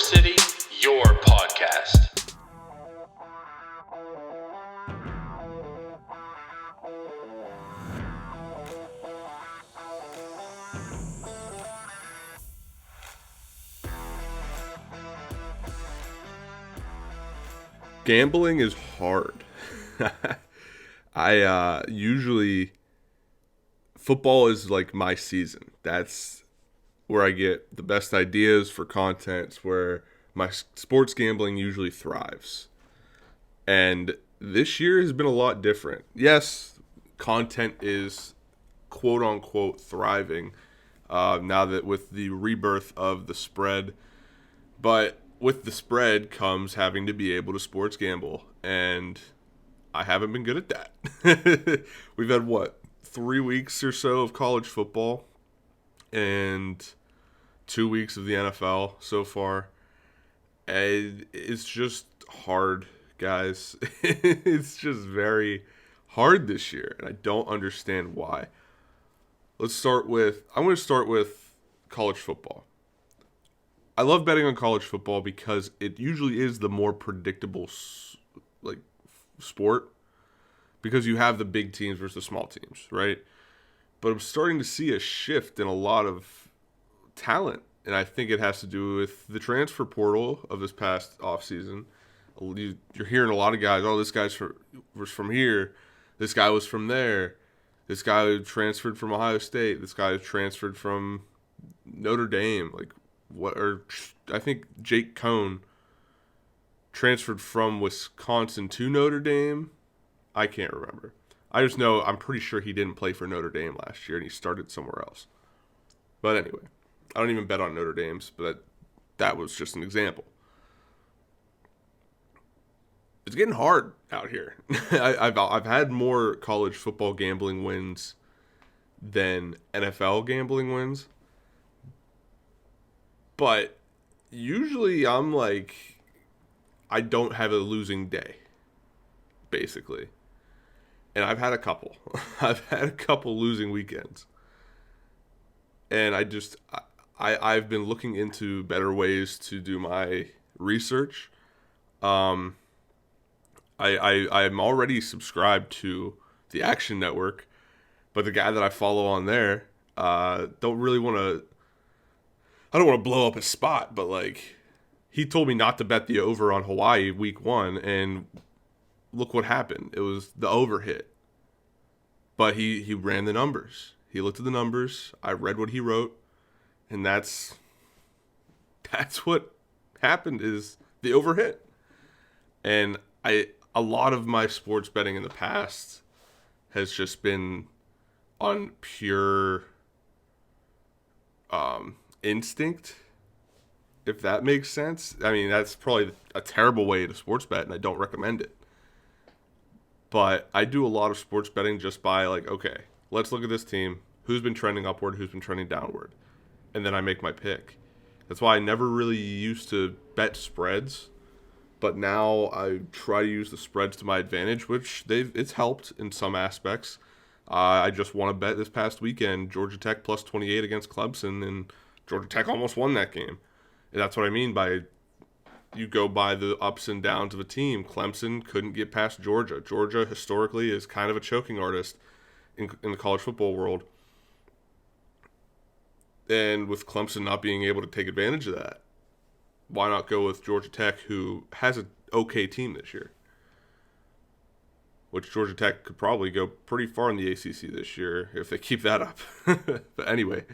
city, your podcast. Gambling is hard. I usually football is like my season. That's where I get the best ideas for content. It's where my sports gambling usually thrives. And this year has been a lot different. Yes, content is quote unquote thriving now that with the rebirth of the spread. But with the spread comes having to be able to sports gamble. And I haven't been good at that. We've had, 3 weeks or so of college football and 2 weeks of the NFL so far. And it's just hard, guys. It's just very hard this year, and I don't understand why. I'm going to start with college football. I love betting on college football because it usually is the more predictable sport because you have the big teams versus the small teams, right? But I'm starting to see a shift in a lot of talent, and I think it has to do with the transfer portal of this past offseason. You're hearing a lot of guys, this guy was from here, this guy was from there, this guy transferred from Ohio State, this guy transferred from Notre Dame, I think Jake Cohn transferred from Wisconsin to Notre Dame. I can't remember. I just know I'm pretty sure he didn't play for Notre Dame last year and he started somewhere else. But anyway, I don't even bet on Notre Dame's, but that was just an example. It's getting hard out here. I've had more college football gambling wins than NFL gambling wins. But usually I don't have a losing day, basically. And I've had a couple. I've had a couple losing weekends. And I've been looking into better ways to do my research. I'm already subscribed to the Action Network, but the guy that I follow on there, I don't want to blow up his spot, but he told me not to bet the over on Hawaii week 1, and look what happened. It was the over hit. But he ran the numbers. He looked at the numbers. I read what he wrote, and that's what happened is the over hit. And a lot of my sports betting in the past has just been on pure instinct, if that makes sense. I mean, that's probably a terrible way to sports bet, and I don't recommend it. But I do a lot of sports betting just by okay, let's look at this team. Who's been trending upward? Who's been trending downward? And then I make my pick. That's why I never really used to bet spreads. But now I try to use the spreads to my advantage, which it's helped in some aspects. I just won a bet this past weekend, Georgia Tech plus 28 against Clemson, and Georgia Tech almost won that game. And that's what I mean by you go by the ups and downs of a team. Clemson couldn't get past Georgia. Georgia historically is kind of a choking artist in the college football world. And with Clemson not being able to take advantage of that, why not go with Georgia Tech, who has an okay team this year? Which Georgia Tech could probably go pretty far in the ACC this year if they keep that up. But anyway,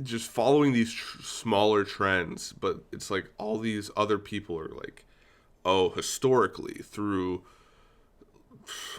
just following these smaller trends, but it's all these other people are historically through,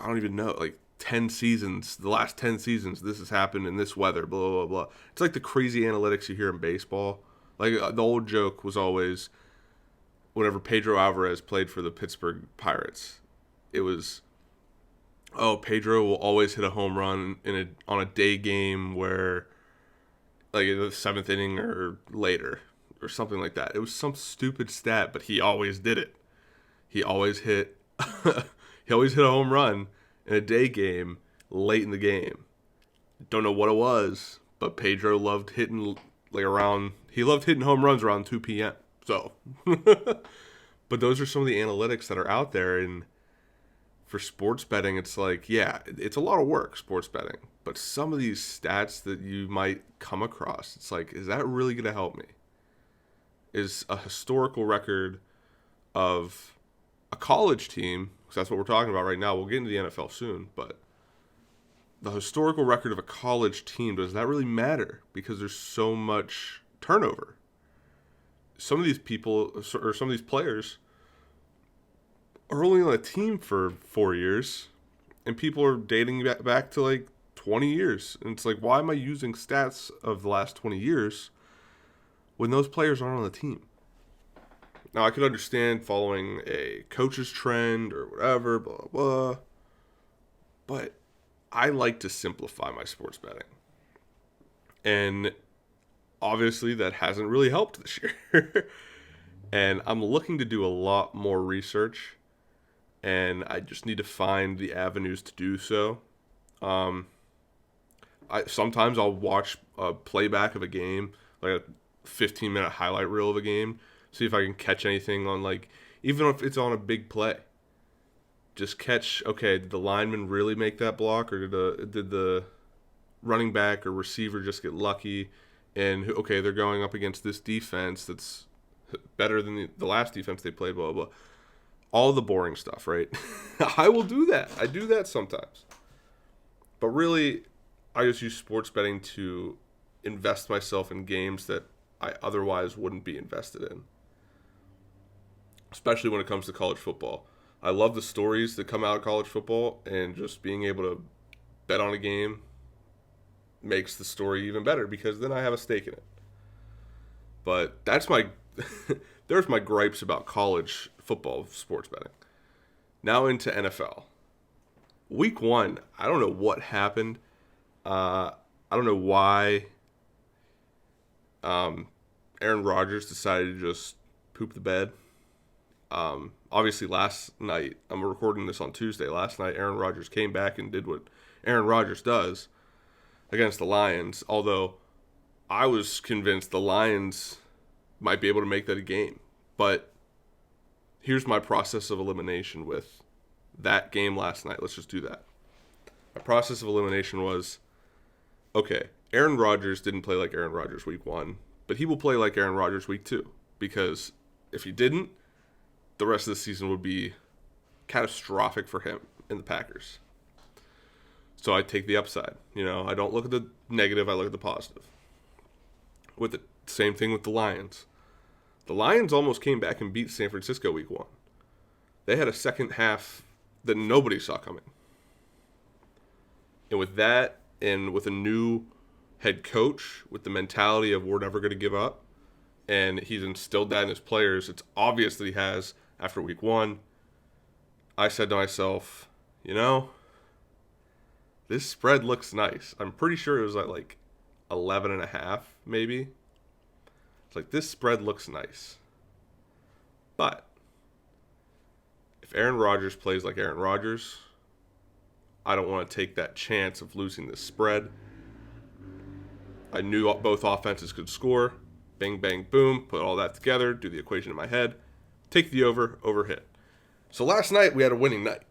I don't even know, 10 seasons, the last 10 seasons, this has happened in this weather, blah, blah, blah. It's like the crazy analytics you hear in baseball. The old joke was always whenever Pedro Alvarez played for the Pittsburgh Pirates, it was, Pedro will always hit a home run on a day game where in the 7th inning or later or something like that. It was some stupid stat, but he always did it. He always hit a home run in a day game late in the game. Don't know what it was, but Pedro loved hitting like around, he loved hitting home runs around 2 p.m. So, but those are some of the analytics that are out there. And for sports betting, it's like, yeah, it's a lot of work, sports betting. But some of these stats that you might come across, it's like, is that really going to help me? Is a historical record of a college team, because that's what we're talking about right now. We'll get into the NFL soon, but the historical record of a college team, does that really matter? Because there's so much turnover. Some of these people, or some of these players, are only on a team for 4 years, and people are dating back to like 20 years. And it's like, why am I using stats of the last 20 years when those players aren't on the team? Now, I could understand following a coach's trend or whatever, blah, blah, but I like to simplify my sports betting. And obviously, that hasn't really helped this year. And I'm looking to do a lot more research, and I just need to find the avenues to do so. Sometimes I'll watch a playback of a game, like a 15-minute highlight reel of a game, see if I can catch anything on, like, even if it's on a big play. Just catch, okay, did the lineman really make that block, or did the running back or receiver just get lucky? And, okay, they're going up against this defense that's better than the last defense they played, blah, blah, blah. All the boring stuff, right? I will do that. I do that sometimes. But really, I just use sports betting to invest myself in games that I otherwise wouldn't be invested in. Especially when it comes to college football. I love the stories that come out of college football, and just being able to bet on a game makes the story even better, because then I have a stake in it. But that's my there's my gripes about college football sports betting. Now into NFL. Week 1, I don't know what happened. I don't know why Aaron Rodgers decided to just poop the bed. Obviously, last night, I'm recording this on Tuesday. Last night, Aaron Rodgers came back and did what Aaron Rodgers does against the Lions. Although I was convinced the Lions might be able to make that a game. But here's my process of elimination with that game last night. Let's just do that. My process of elimination was, okay, Aaron Rodgers didn't play like Aaron Rodgers week 1, but he will play like Aaron Rodgers week 2. Because if he didn't, the rest of the season would be catastrophic for him and the Packers. So I take the upside. I don't look at the negative, I look at the positive. With the same thing with the Lions. The Lions almost came back and beat San Francisco week 1. They had a second half that nobody saw coming. And with that, and with a new head coach, with the mentality of we're never going to give up, and he's instilled that in his players, it's obvious that he has after week 1. I said to myself, this spread looks nice. I'm pretty sure it was at like 11.5, maybe. It's like, this spread looks nice. But if Aaron Rodgers plays like Aaron Rodgers, I don't want to take that chance of losing this spread. I knew both offenses could score. Bang, bang, boom. Put all that together. Do the equation in my head. Take the over hit. So last night we had a winning night.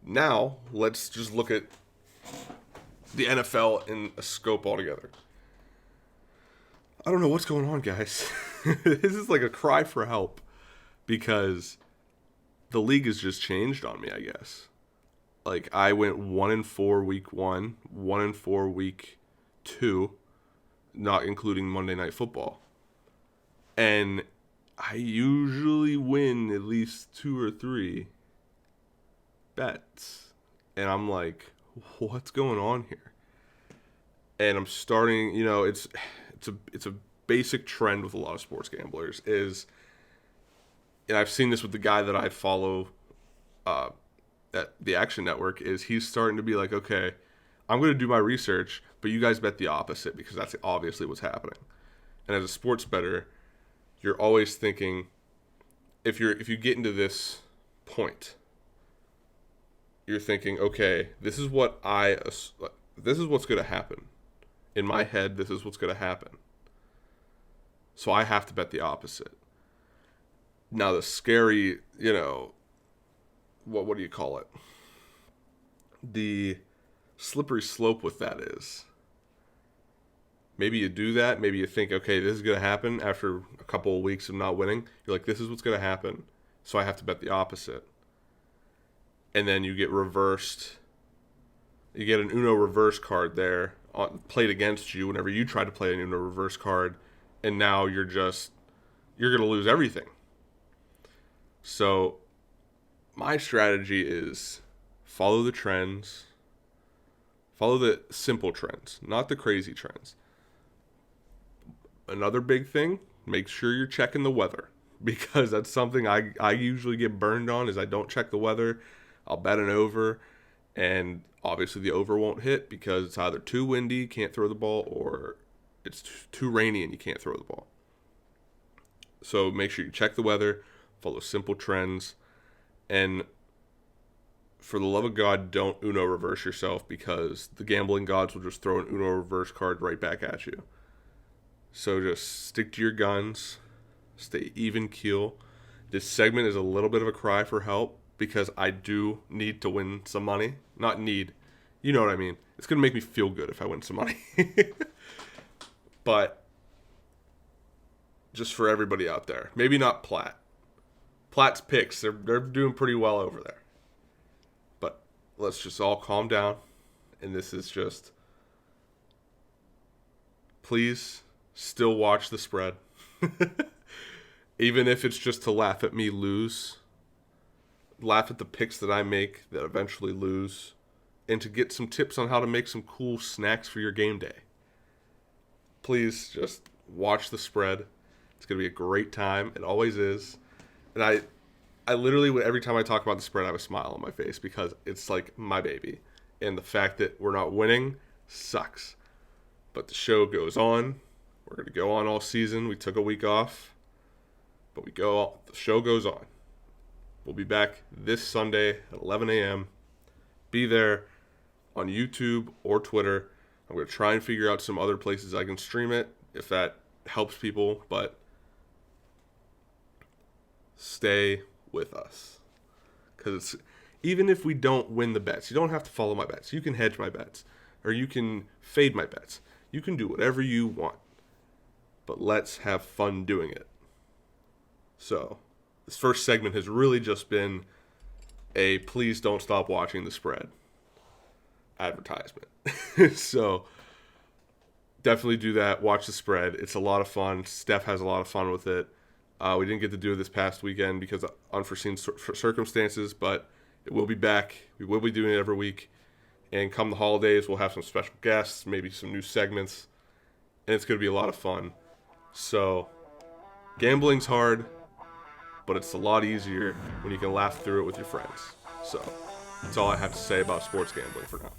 Now let's just look at the NFL in a scope altogether. I don't know what's going on, guys. This is like a cry for help, because the league has just changed on me, I guess. Like, I went 1-4 week 1, 1-4 week 2, not including Monday Night Football. And I usually win at least 2 or 3 bets. And I'm like, what's going on here? And I'm starting, it's a basic trend with a lot of sports gamblers is, and I've seen this with the guy that I follow at the Action Network, is he's starting to be like, okay, I'm going to do my research, but you guys bet the opposite, because that's obviously what's happening. And as a sports bettor, you're always thinking, if you get into this point, you're thinking, okay, this is what's going to happen. In my head, this is what's going to happen. So I have to bet the opposite. Now the scary, what do you call it? The slippery slope with that is maybe you do that. Maybe you think, okay, this is going to happen after a couple of weeks of not winning. You're like, this is what's going to happen. So I have to bet the opposite. And then you get reversed. You get an Uno reverse card there played against you whenever you try to play an Uno reverse card. And now you're going to lose everything. So my strategy is follow the trends. Follow the simple trends, not the crazy trends. Another big thing, make sure you're checking the weather, because that's something I usually get burned on is I don't check the weather. I'll bet an over, and obviously the over won't hit because it's either too windy, can't throw the ball, or it's too rainy and you can't throw the ball. So make sure you check the weather, follow simple trends, and for the love of God, don't Uno reverse yourself, because the gambling gods will just throw an Uno reverse card right back at you. So just stick to your guns, stay even keel. This segment is a little bit of a cry for help because I do need to win some money. Not need, you know what I mean. It's going to make me feel good if I win some money. But just for everybody out there, maybe not Platt. Platt's picks, they're doing pretty well over there. But let's just all calm down. And this is just, please still watch the spread. Even if it's just to laugh at me lose. Laugh at the picks that I make that eventually lose. And to get some tips on how to make some cool snacks for your game day. Please just watch the spread. It's going to be a great time. It always is. And I literally, every time I talk about the spread, I have a smile on my face because it's like my baby. And the fact that we're not winning sucks. But the show goes on. We're going to go on all season. We took a week off. But the show goes on. We'll be back this Sunday at 11 a.m. Be there on YouTube or Twitter. I'm going to try and figure out some other places I can stream it if that helps people. But stay with us. Because even if we don't win the bets, you don't have to follow my bets. You can hedge my bets. Or you can fade my bets. You can do whatever you want. But let's have fun doing it. So, this first segment has really just been a please don't stop watching the spread advertisement. So, definitely do that. Watch the spread. It's a lot of fun. Steph has a lot of fun with it. We didn't get to do it this past weekend because of unforeseen circumstances, but it will be back. We will be doing it every week. And come the holidays, we'll have some special guests, maybe some new segments. And it's going to be a lot of fun. So, gambling's hard, but it's a lot easier when you can laugh through it with your friends. So, that's all I have to say about sports gambling for now.